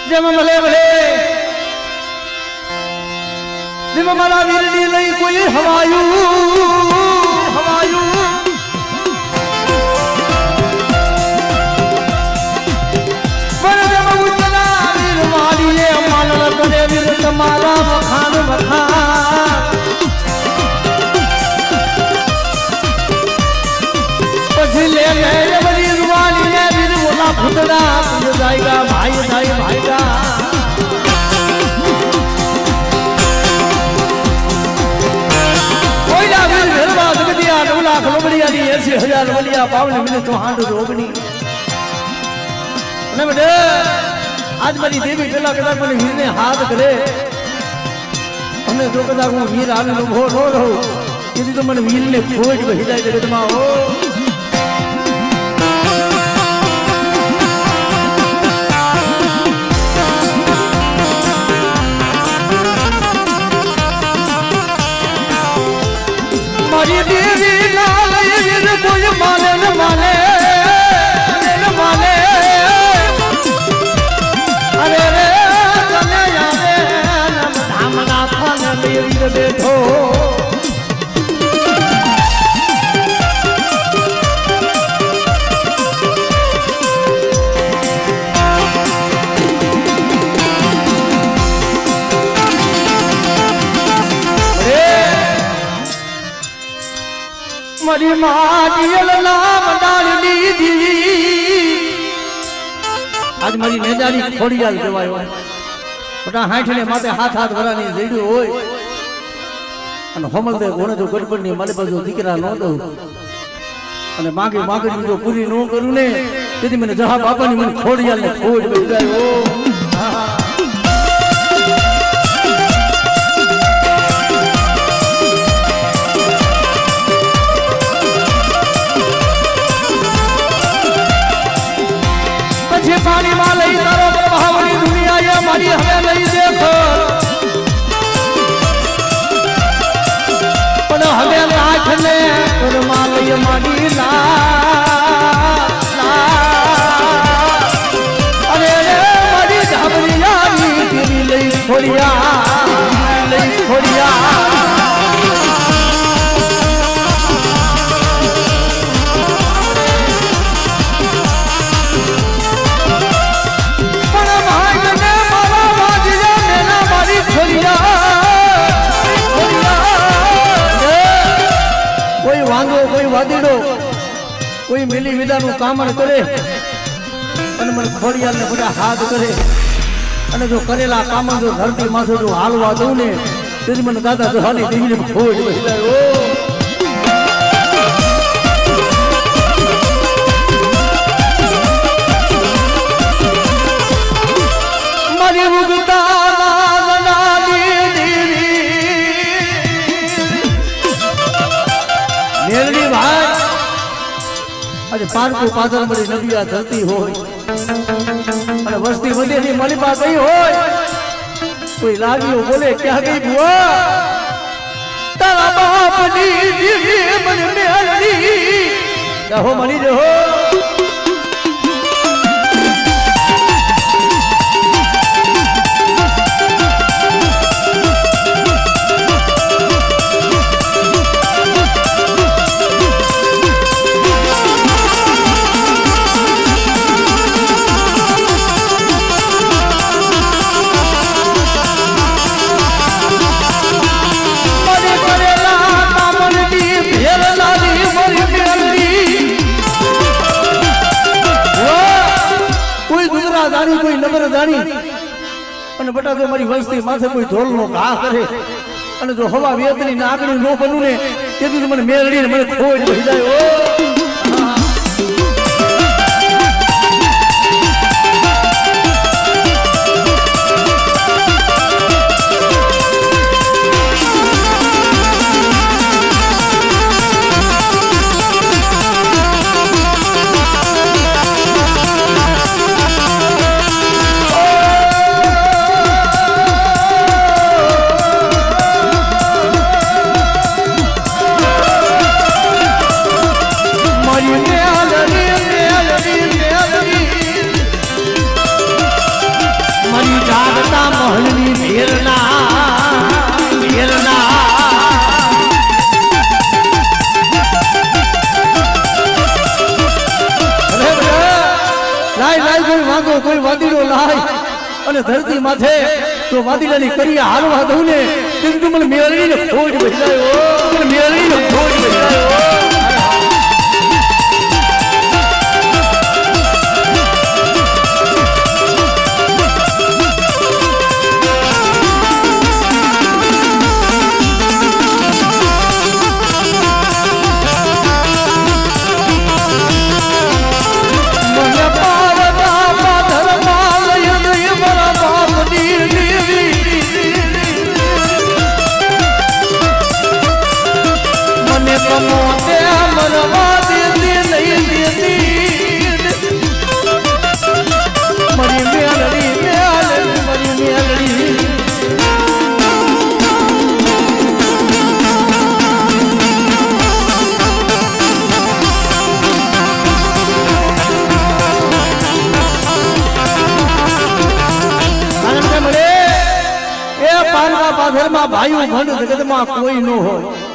જેમ ભલે ભલે જેમ મારા વીરની લઈ કોઈ હવાયું પણ જેમ ઉતના વીર મારીએ માનલ કરે વીર તમારા વખાણ પછી લે લે બધી રૂવાલી ને વીર બોલા ફૂટડા જાયગા ભાઈ જાય ભાઈગા કોઈના વીર ઘરમાં જગદિયા 9 લાખ લોબડિયાની 80,000 વલિયા પાવને મિલે તો હાંડ રોગની અને બડે આજ મારી દેવી પેલા કદાચ મને વીરને હાથ કરે અને જો કદાચ હું વીર આવીને ઉભો ન રહું તેથી તો મને વીરને ખોજ વહી જાય જગતમાં હો મારી દેવી લાલ વીર કોઈ માને ન માને અરે રે તને યાદે ધામના ફાન વીર બેઠો મારી માડીલ નામ ડાળી દીધી આજ મારી નેજારી ખોડિયાલ કહેવાય બટા હાઠને માથે હાથ વરાની જઈડ્યું હોય અને હોમલદે ગોણે જો ગડબડની મારી બાજુ દીકરા ન દઉં અને માગણી જો પૂરી ન કરું ને તેથી મને જહા બાપાની મને ખોડિયાલને ખોડ બેસી જાય ઓ પાણી માં લઈ તારો પ્રભાવની દુનિયા એ મારી હવે લઈ દેખો પણ હવે લાખ ને ઘરમાં લઈ મારી અરે મારી ધાબરિયાની લઈ છોડ્યા કોઈ વાંધો કોઈ વાદીડો કોઈ મિલી વિદાનું કામણ કરે અને મને ખોડિયાલને બધા હાથ કરે અને જો કરેલા કામણ જો ધરતી માથે જો હાલવા દઉં ને તેથી મને દાદા જહાની દેવીને ખોડ વહી જાય ઓ મારી મુગતા મેરડી ભાઈ આજે પારકો પાદર મળી નબિયા ધરતી હોય અને વસ્તી વધેની મલિપા ગઈ હોય કોઈ લાગ્યો બોલે ક્યાં ગઈ બુઆ તારા બાપની દીવી મને મેરડી રહો મળી રહો કોઈ નગર જાણી અને બટા જો મારી વસ્તી માથે કોઈ ઢોલ નો ઘા કરે અને જો હવા વેતની નાગણી નો બનું ને તેથી મને મેળડીને મને ખોજ વહી જાય ઓ કોઈ વાંધો કોઈ વાદીડો લાય અને ધરતી માથે તો વાદીડાની કરી હાલવા દઉં ને તું મને મેળવીને ખોજ બજાયો મને મેળવીને ખોજ બજાયો ભાઈઓ ભંડ જગતમાં કોઈ ન હોય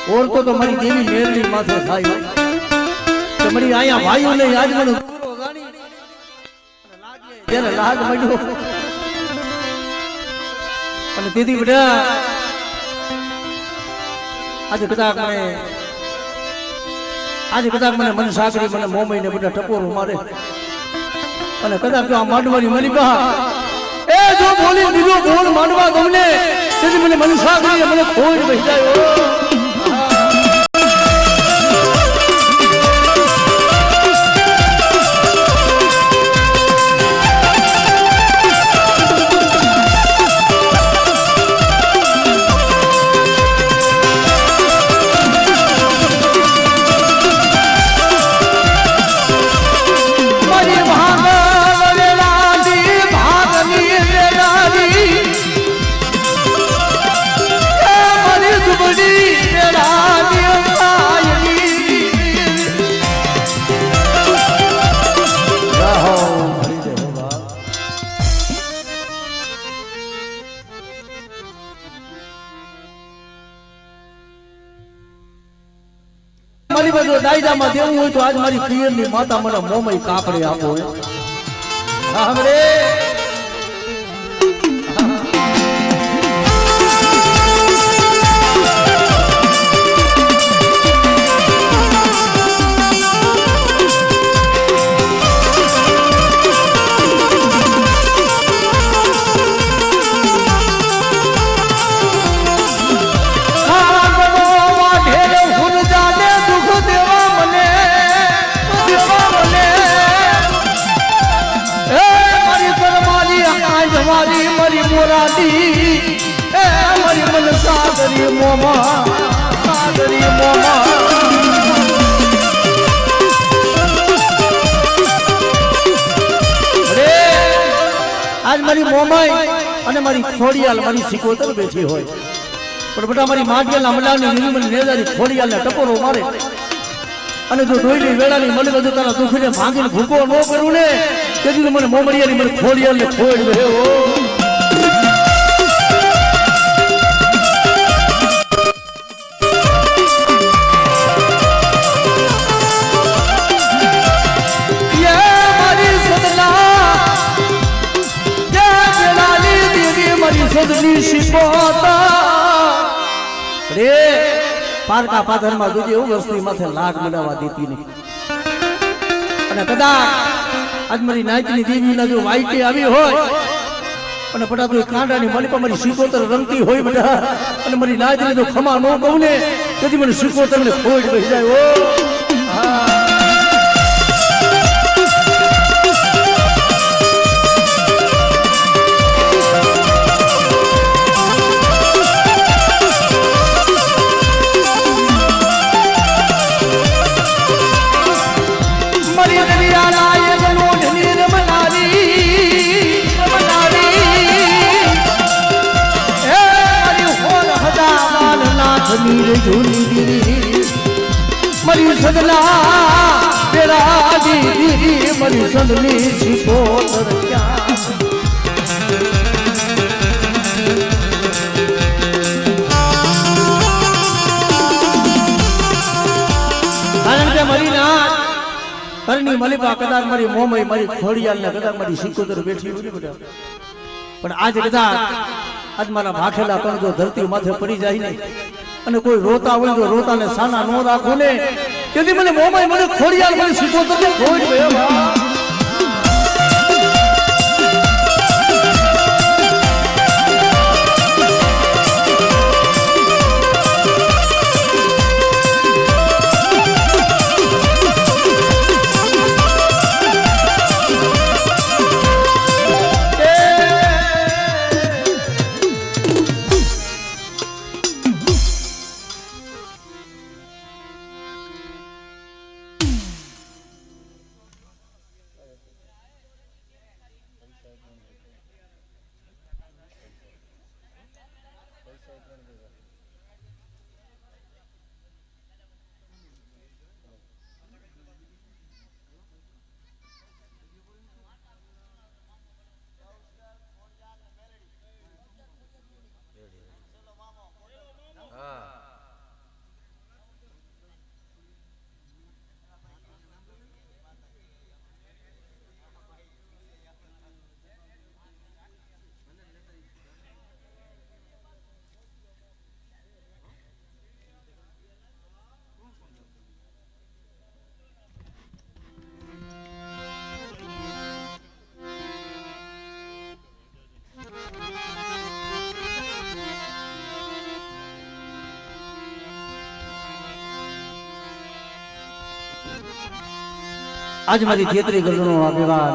ઓળખો તો મારી દેવી મેળની માથે થાય તમારી અહીંયા ભાઈઓ નહીં આજ મને ત્યારે લાગ મળ્યો અને દીદી બેટા આજે કદાચ મને મન સાકરી મને મોમઈ ને બધા ટપોરો મારે અને કદાચ આ માંડવાની મલિકા એ જો બોલી બીજો બોલ માંડવા ગમને તેથી મને મનસા કરીને મને ખોજ બજાયો મારી બધો દાયદામાં દેવું હોય તો આજ મારી પિયરની માતા મને મોમઈ કાપડે આપો સાંભળે સાગરી મોમા આજ મારી મોમાઈ અને મારી ખોડિયાલ મારી સિકોતર બેઠી હોય પણ બેટા મારી માટિયાલ અમલાની નિર્મલ નેજારી ખોડિયાલ ને ટપોરો મારે અને જો ડોયલી વેળાની મને બધું તારા દુખને ભાંગીને ભૂકો ન કરું ને તેથી મને મોમડિયાની મને ખોડિયાલ ને ખોડ બેહો રે પારકા પાથર માં જોજે એવું વસ્તી માથે લાગ બનાવવા દેતી નહીં અને કદાચ આજ મારી નાચની દેવી ના જો વાઈટી આવી હોય અને બટા તો કાંડાની માલિકા મારી સિકોતર રંગતી હોય બધા અને મારી નાચને જો ખમા ન કહું ને તેથી મને સિકોતર ને ખોજ બેસી જાય ઓ मरी सदला तेरा दीदी मरी सदली सिकोतर क्या कारण के मरी ना કરની મલિબા કદાચ મારી મોમય મારી ખોડિયાલ ને કદાચ મારી સિકોતર બેઠી હોય ને બધા, પણ આજ કદાચ આજ મારા ભાખેલા પણ જો ધરતી માથે પડી જાય ને અને કોઈ રોતા હોય જો રોતા ને સાના નો રાખો ને તેથી મને મોમય મને ખોડિયાલ મારી સિકોતર ને ખોઈ ગયો બા. આજ મારી 33 ગરજનો આગેવાન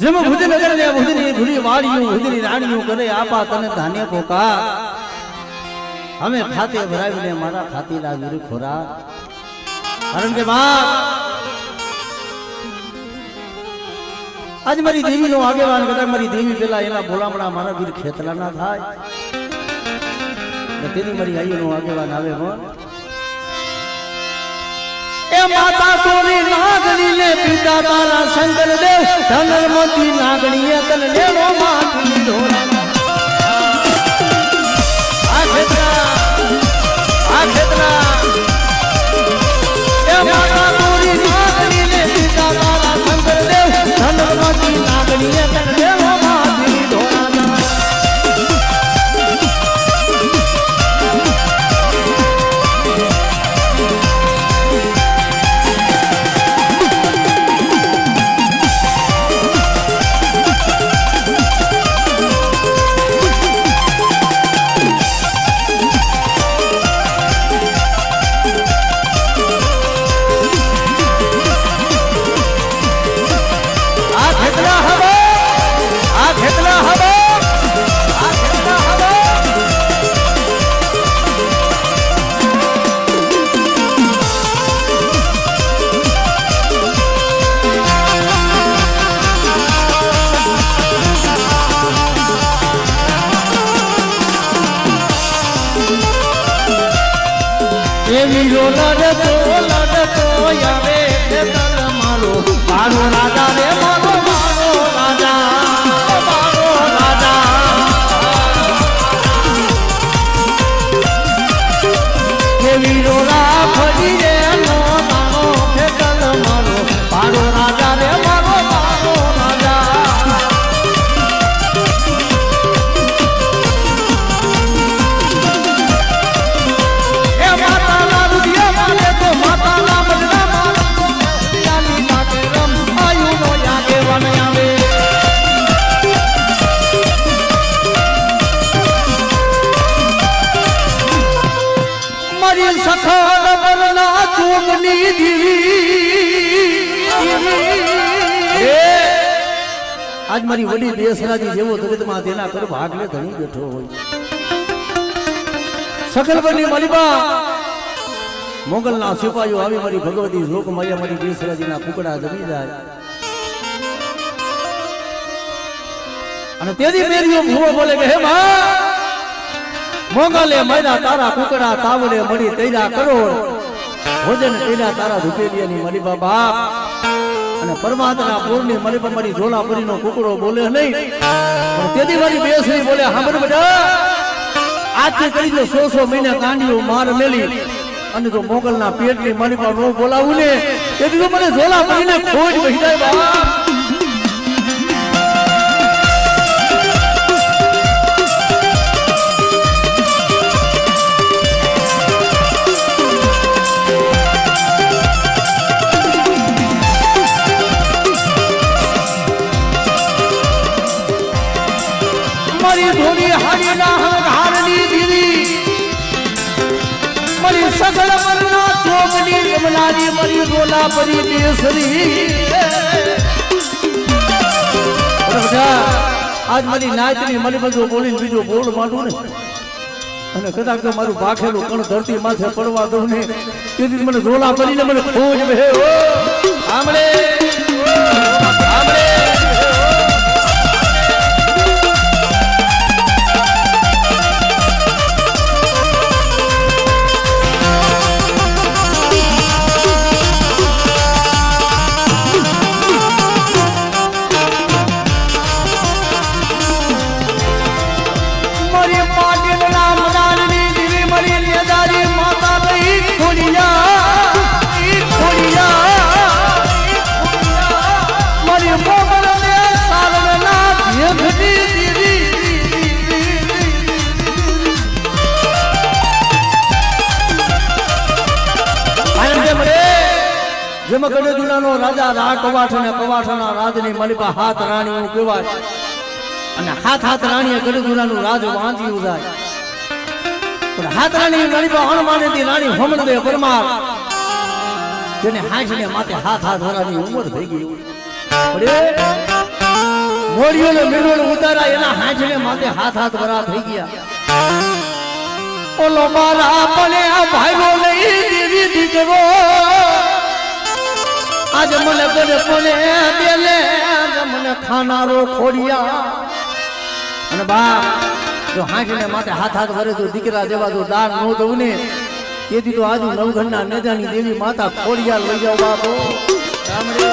જેમ ભુજનગર ને ભુજની ભૂરી વાડીઓ ભુજની રાણીઓ કરે આપા તને ધાન્ય પોકા અમે ખાતે ભરાવીને મારા ખાતે લાવી ખોરા કારણ કે બાપ આજ મારી દેવી નો આગેવાન કદાચ મારી દેવી પેલા એના બોલામણા મારા વીર ખેતલા ના થાય તેની મારી આઈઓ નો આગેવાન આવે પણ એ માતા તોરી નાગણી ને પિતા તારા શંકર દેવ ધનરમતી નાગણીએ તન લેવો માથું ઢોળા આ ખેતરા એ માતા તોરી નાગણી ને પિતા તારા શંકર દેવ ધનરમતી નાગણીએ તન લેવો માથું ઢોળા લડતો આવે તલ મારો મારો રાજા રે મારો રાજા કેવી રોલા ફરી રે નો નાનો તલ મારો મારો રાજા રે મારો રાજા આજ મારી વડી દેશરાજી જેવો જગતમાં તેના કર ભાગ લે ધણી બેઠો હોય સકલબરની મલિબા મોગલના સિપાહીઓ આવી મારી ભગવતી લોકમાયા મારી દેશરાજીના કુકડા જમી જાય અને તેદી મેરીઓ ભૂવો બોલે કે હે માં મોગલે મારા તારા કુકડા તાવડે મળી તૈરા કરોડ ભોજન તૈરા તારા ધુપેલિયાની મલિબા બાપ અને પરમાત્માના પૂર્ણિ મલિબા મારી ઝોલાપરીનો કુકડો બોલે નહીં પણ તેદી મારી બેસરી બોલે સાંભળ બેટા આજથી કરી જો 100 મહિના કાંડીઓ માર મેલી અને જો મોગલના પેટની મારી પર નો બોલાવું ને તેથી તો મને ઝોલા પડીને ખોજ વહી જાય બાપ. મારી ધોની હાડીના હંકારની દીદી મારી સગળ મરના ચોકડી રમનારી મારી રોલા પરી દેસરી આજ મારી નાચની મને બધું બોલીને બીજો બોલ માંડું ને અને કદાચ તો મારું ભાખેલું કણ ધરતી માથે પડવા દઉં ને તેથી મને રોલા પરીને મને ખોજ વહે ઓ આમળે આમળે જેમાં ગઢ જુનાનો રાજા રા કવાઠ અને કવાઠના રાજની મલિપા હાથ રાણી કહેવાય અને હાથ રાણીએ ગઢ જુનાનું રાજ વાંચ્યું જાય પણ હાથ રાણી મલિપા હણમાનેથી રાણી હોમનદેવ પરમાર જેને હાંચને માથે હાથ વરાની ઉંમર થઈ ગઈ પણ મોડિયોને મિલોડ ઉતારા એના હાંચને માથે હાથ વરા થઈ ગયા ઓલો મારા પલે આ ભાઈનો લઈ દેવી દીકરો આજ મને ગઢ કોને બેલે મને ખાનારો ખોડિયા અને બા જો હાંચને માથે હાથ વરે તો દીકરા જેવા તો દાન નો દઉં ને તેથી તો આજુ નવઘણના નેજાની દેવી માતા ખોડિયા લઈ જાવ બાપો રામડે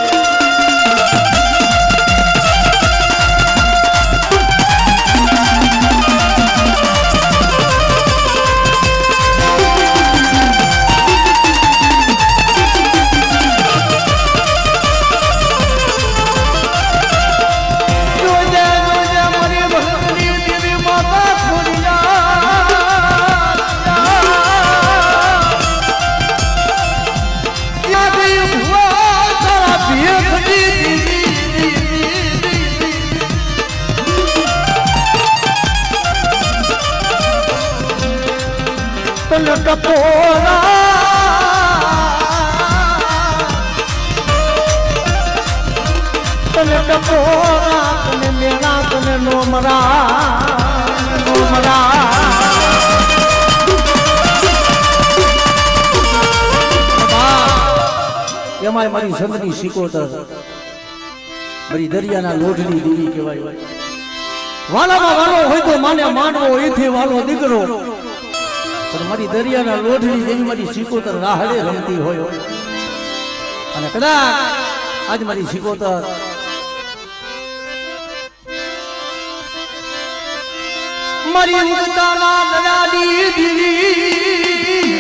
ટપોરા તને ટપોરા તને મેળા તને નોમરા એમાં મારી સંતની સિકોતર મારી દરિયાના લોઢની દેવી કહેવાય વાલામાં વાલો હોય તો માને માનવો એથી વાલો દીકરો પણ મારી દરિયાના લોઢની જેવી મારી સિકોતર રાહડે રમતી હોય અને કદાચ આજ મારી સિકોતર મારી ઉગતાના દયાની દીવી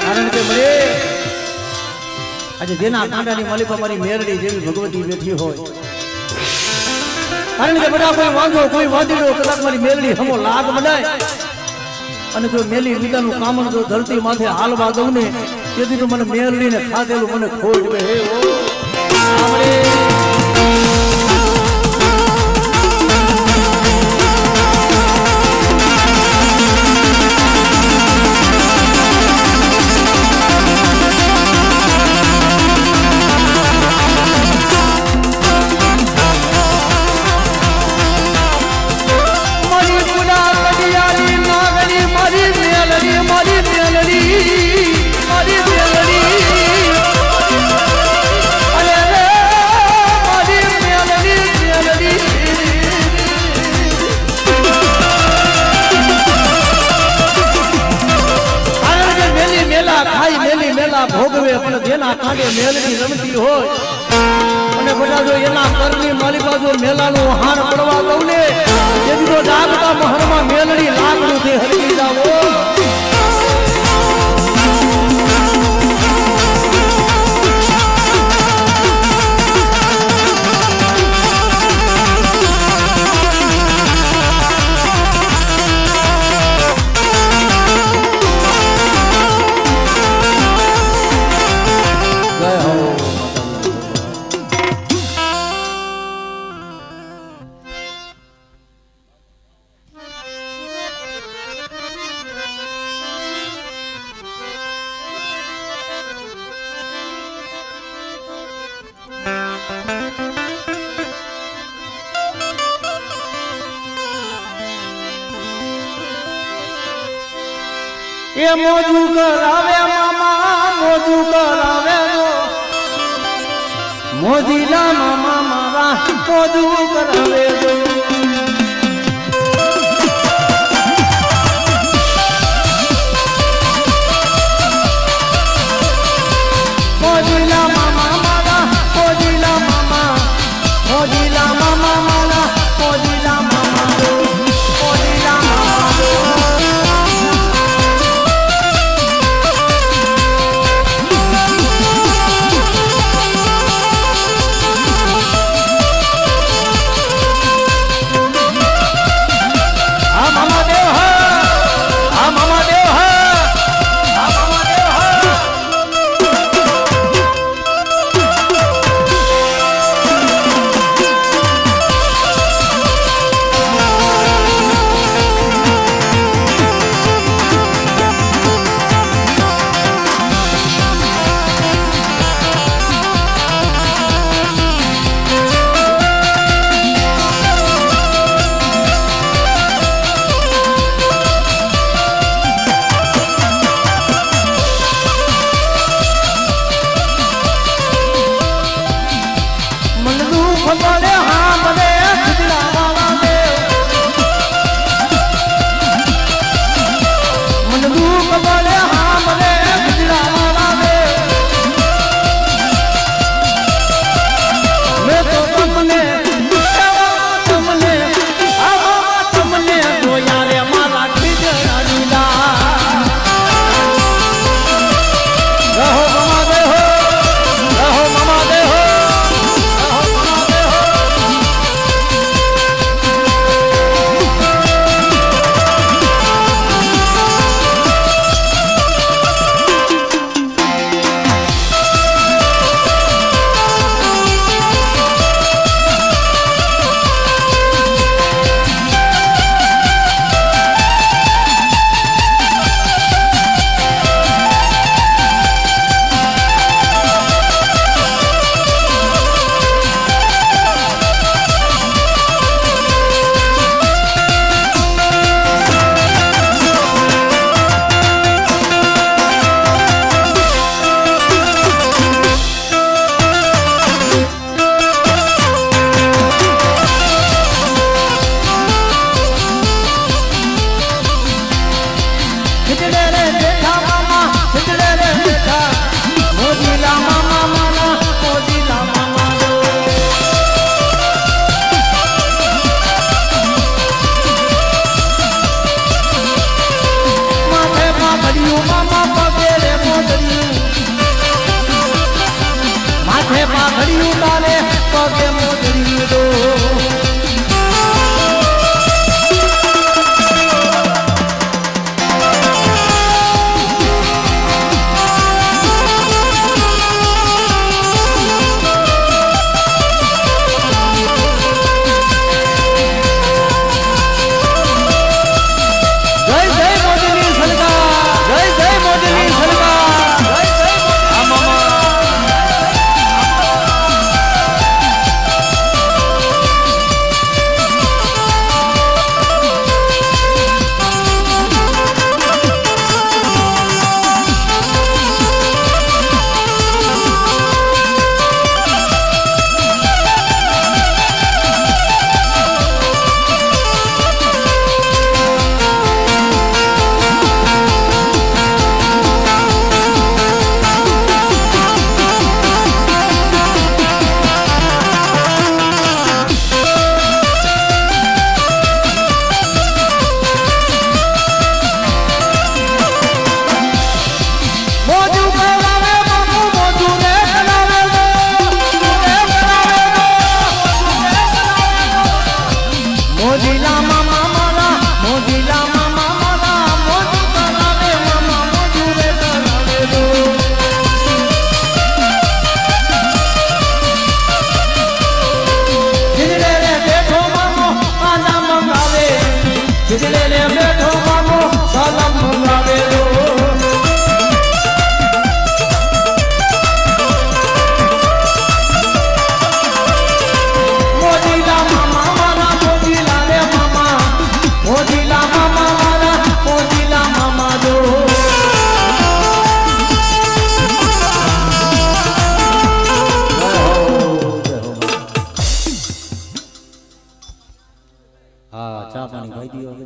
કારણ કે મને આજે જેના કાંડાની માલિકા મારી મેરડી જેવી ભગવતી બેઠી હોય કારણ કે બધા કોઈ વાંધો કોઈ વાંધો કદાચ મારી મેરડી હમો લાગ બનાય અને જો મેલી વિદાનું કામણ જો ધરતી માથે હાલવા દઉં ને તેથી તો મને મેરડીને ખાધેલું મને ખોટ બે હે ઓ આમરે ભોગવે પણ જેના કાંડે મેલની રમતી હોય અને બધા જો એના કરની માલી બાજુ મેલાનું હાર પડવા દઉં ને જેથી તો જાગતા મહરમાં મેલડી લાગણું થી હરી જાવો એ મોજું કરાવે મામા મોજું કરાવે મોજીલા મામા મારા મોજું કરાવે મોજીલા મામા મારા મોજીલા મામા મોજીલા મામા મારા મોજીલા મામા મોજીલા મામા હા ચા પાણી ખાઈ દીધો હવે